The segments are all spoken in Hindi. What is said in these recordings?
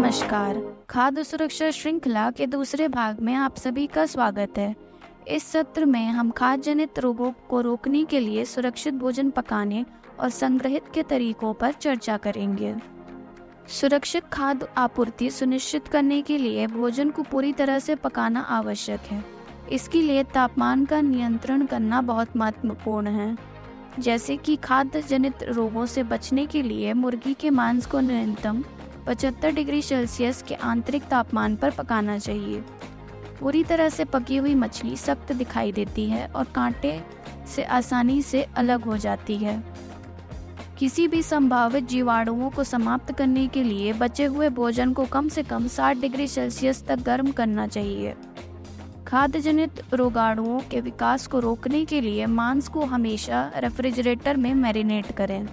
नमस्कार। खाद्य सुरक्षा श्रृंखला के दूसरे भाग में आप सभी का स्वागत है। इस सत्र में हम खाद्य जनित रोगों को रोकने के लिए सुरक्षित भोजन पकाने और संग्रहित के तरीकों पर चर्चा करेंगे। सुरक्षित खाद्य आपूर्ति सुनिश्चित करने के लिए भोजन को पूरी तरह से पकाना आवश्यक है। इसके लिए तापमान का नियंत्रण करना बहुत महत्वपूर्ण है। जैसे कि खाद्य जनित रोगों से बचने के लिए मुर्गी के मांस को न्यूनतम 75 डिग्री सेल्सियस के आंतरिक तापमान पर पकाना चाहिए। पूरी तरह से पकी हुई मछली सख्त दिखाई देती है और कांटे से आसानी से अलग हो जाती है। किसी भी संभावित जीवाणुओं को समाप्त करने के लिए बचे हुए भोजन को कम से कम 60 डिग्री सेल्सियस तक गर्म करना चाहिए। खाद्य जनित रोगाणुओं के विकास को रोकने के लिए मांस को हमेशा रेफ्रिजरेटर में मैरिनेट करें।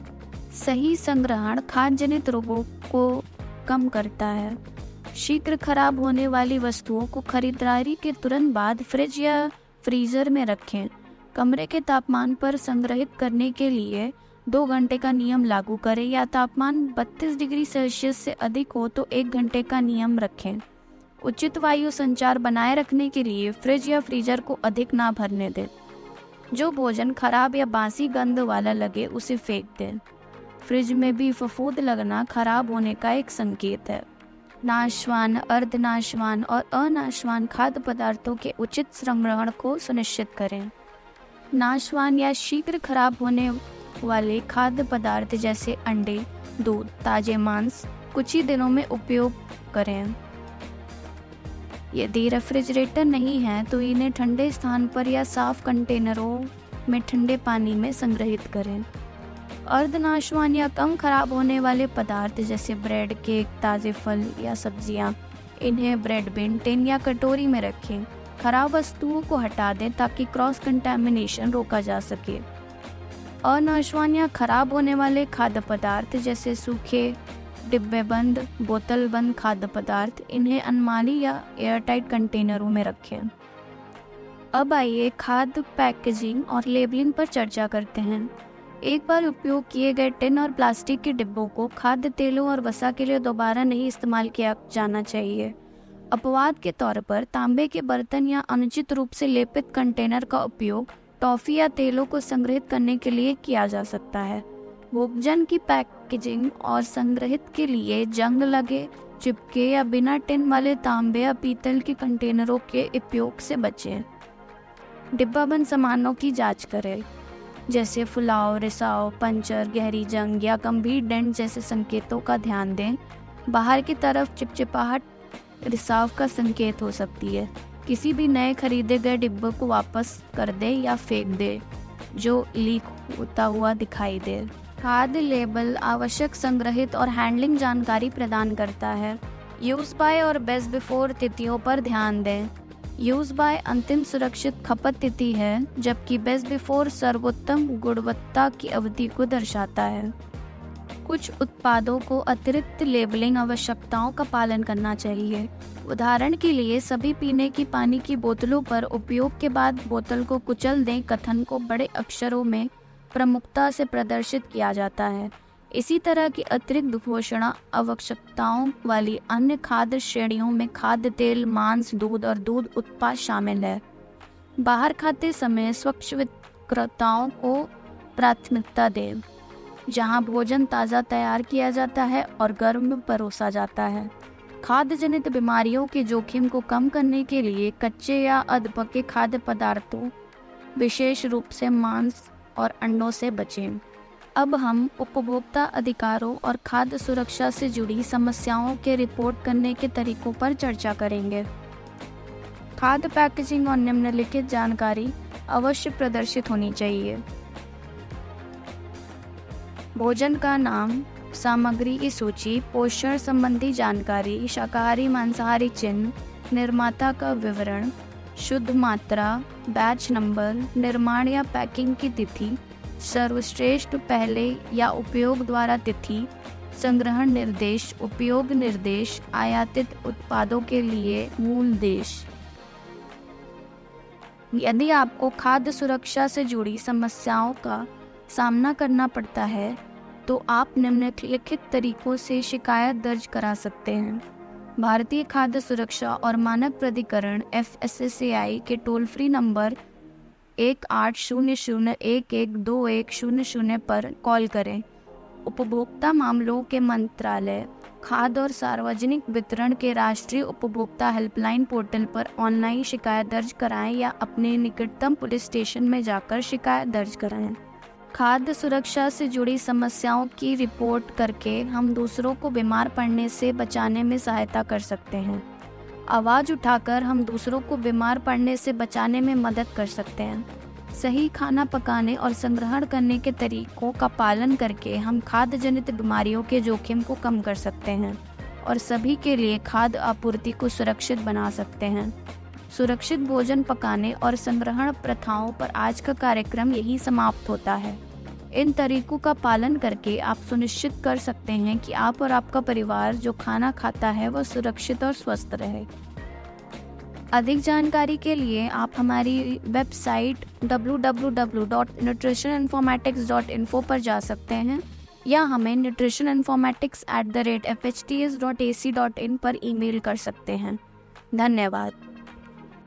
सही संग्रहण खाद्य जनित रोगों को कम करता है। शीघ्र खराब होने वाली वस्तुओं को खरीदारी के तुरंत बाद फ्रिज या फ्रीजर में रखें। कमरे के तापमान पर संग्रहित करने के लिए 2 घंटे का नियम लागू करें या तापमान 32 डिग्री सेल्सियस से अधिक हो तो 1 घंटे का नियम रखें। उचित वायु संचार बनाए रखने के लिए फ्रिज या फ्रीजर को अधिक ना भरने दें। जो भोजन खराब या बासी गंध वाला लगे उसे फेंक दें। फ्रिज में भी फफूंद लगना खराब होने का एक संकेत है। नाशवान, अर्धनाशवान और अनाशवान खाद्य पदार्थों के उचित संग्रहण को सुनिश्चित करें। नाशवान या शीघ्र खराब होने वाले खाद्य पदार्थ जैसे अंडे, दूध, ताजे मांस कुछ ही दिनों में उपयोग करें। यदि रेफ्रिजरेटर नहीं है तो इन्हें ठंडे स्थान पर या साफ कंटेनरों में ठंडे पानी में संग्रहित करें। अर्धनाशवान या कम खराब होने वाले पदार्थ जैसे ब्रेड, केक, ताज़े फल या सब्जियां, इन्हें ब्रेड बिन, टिन या कटोरी में रखें। खराब वस्तुओं को हटा दें ताकि क्रॉस कंटामिनेशन रोका जा सके। अनाशवान या खराब होने वाले खाद्य पदार्थ जैसे सूखे, डिब्बेबंद, बोतलबंद खाद्य पदार्थ, इन्हें अलमारी या एयरटाइट कंटेनरों में रखें। अब आइए खाद्य पैकेजिंग और लेबलिंग पर चर्चा करते हैं। एक बार उपयोग किए गए टिन और प्लास्टिक के डिब्बों को खाद्य तेलों और वसा के लिए दोबारा नहीं इस्तेमाल किया जाना चाहिए। अपवाद के तौर पर तांबे के बर्तन या अनुचित रूप से लेपित कंटेनर का उपयोग टॉफी या तेलों को संग्रहित करने के लिए किया जा सकता है। भोजन की पैकेजिंग और संग्रहित के लिए जंग लगे, चिपके या बिना टिन वाले तांबे या पीतल के कंटेनरों के उपयोग से बचें। डिब्बाबंद सामानों की जांच करें, जैसे फुलाव, रिसाव, पंचर, गहरी जंग या गंभीर डेंट जैसे संकेतों का ध्यान दें। बाहर की तरफ चिपचिपाहट रिसाव का संकेत हो सकती है। किसी भी नए खरीदे गए डिब्बे को वापस कर दें या फेंक दें जो लीक होता हुआ दिखाई दे। खाद्य लेबल आवश्यक संग्रहित और हैंडलिंग जानकारी प्रदान करता है। यूज बाय और बेस्ट बिफोर तिथियों पर ध्यान दें। यूज बाय अंतिम सुरक्षित खपत तिथि है, जबकि बेस्ट बिफोर सर्वोत्तम गुणवत्ता की अवधि को दर्शाता है। कुछ उत्पादों को अतिरिक्त लेबलिंग आवश्यकताओं का पालन करना चाहिए। उदाहरण के लिए सभी पीने की पानी की बोतलों पर उपयोग के बाद बोतल को कुचल दें कथन को बड़े अक्षरों में प्रमुखता से प्रदर्शित किया जाता है। इसी तरह की अतिरिक्त घोषणा आवश्यकताओं वाली अन्य खाद्य श्रेणियों में खाद्य तेल, मांस, दूध और दूध उत्पाद शामिल है। बाहर खाते समय स्वच्छ विक्रेताओं को प्राथमिकता दें, जहां भोजन ताज़ा तैयार किया जाता है और गर्म परोसा जाता है। खाद्य जनित बीमारियों के जोखिम को कम करने के लिए कच्चे या अधपके खाद्य पदार्थों, विशेष रूप से मांस और अंडों से बचें। अब हम उपभोक्ता अधिकारों और खाद्य सुरक्षा से जुड़ी समस्याओं के रिपोर्ट करने के तरीकों पर चर्चा करेंगे। खाद्य पैकेजिंग और निम्नलिखित जानकारी अवश्य प्रदर्शित होनी चाहिए। भोजन का नाम, सामग्री की सूची, पोषण संबंधी जानकारी, शाकाहारी मांसाहारी चिन्ह, निर्माता का विवरण, शुद्ध मात्रा, बैच नंबर, निर्माण या पैकिंग की तिथि, सर्वश्रेष्ठ पहले या उपयोग द्वारा तिथि, संग्रहण निर्देश, उपयोग निर्देश, आयातित उत्पादों के लिए मूल देश। यदि आपको खाद्य सुरक्षा से जुड़ी समस्याओं का सामना करना पड़ता है तो आप निम्नलिखित तरीकों से शिकायत दर्ज करा सकते हैं। भारतीय खाद्य सुरक्षा और मानक प्राधिकरण FSSAI के टोल फ्री नंबर 1800112100 पर कॉल करें। उपभोक्ता मामलों के मंत्रालय, खाद्य और सार्वजनिक वितरण के राष्ट्रीय उपभोक्ता हेल्पलाइन पोर्टल पर ऑनलाइन शिकायत दर्ज कराएं या अपने निकटतम पुलिस स्टेशन में जाकर शिकायत दर्ज कराएं। खाद्य सुरक्षा से जुड़ी समस्याओं की रिपोर्ट करके हम दूसरों को बीमार पड़ने से बचाने में सहायता कर सकते हैं। आवाज़ उठाकर हम दूसरों को बीमार पड़ने से बचाने में मदद कर सकते हैं। सही खाना पकाने और संग्रहण करने के तरीकों का पालन करके हम खाद्य जनित बीमारियों के जोखिम को कम कर सकते हैं और सभी के लिए खाद्य आपूर्ति को सुरक्षित बना सकते हैं। सुरक्षित भोजन पकाने और संग्रहण प्रथाओं पर आज का कार्यक्रम यही समाप्त होता है। इन तरीकों का पालन करके आप सुनिश्चित कर सकते हैं कि आप और आपका परिवार जो खाना खाता है वह सुरक्षित और स्वस्थ रहे। अधिक जानकारी के लिए आप हमारी वेबसाइट www.nutritioninformatics.info पर जा सकते हैं या हमें nutritioninformatics@fhts.ac.in पर ईमेल कर सकते हैं। धन्यवाद।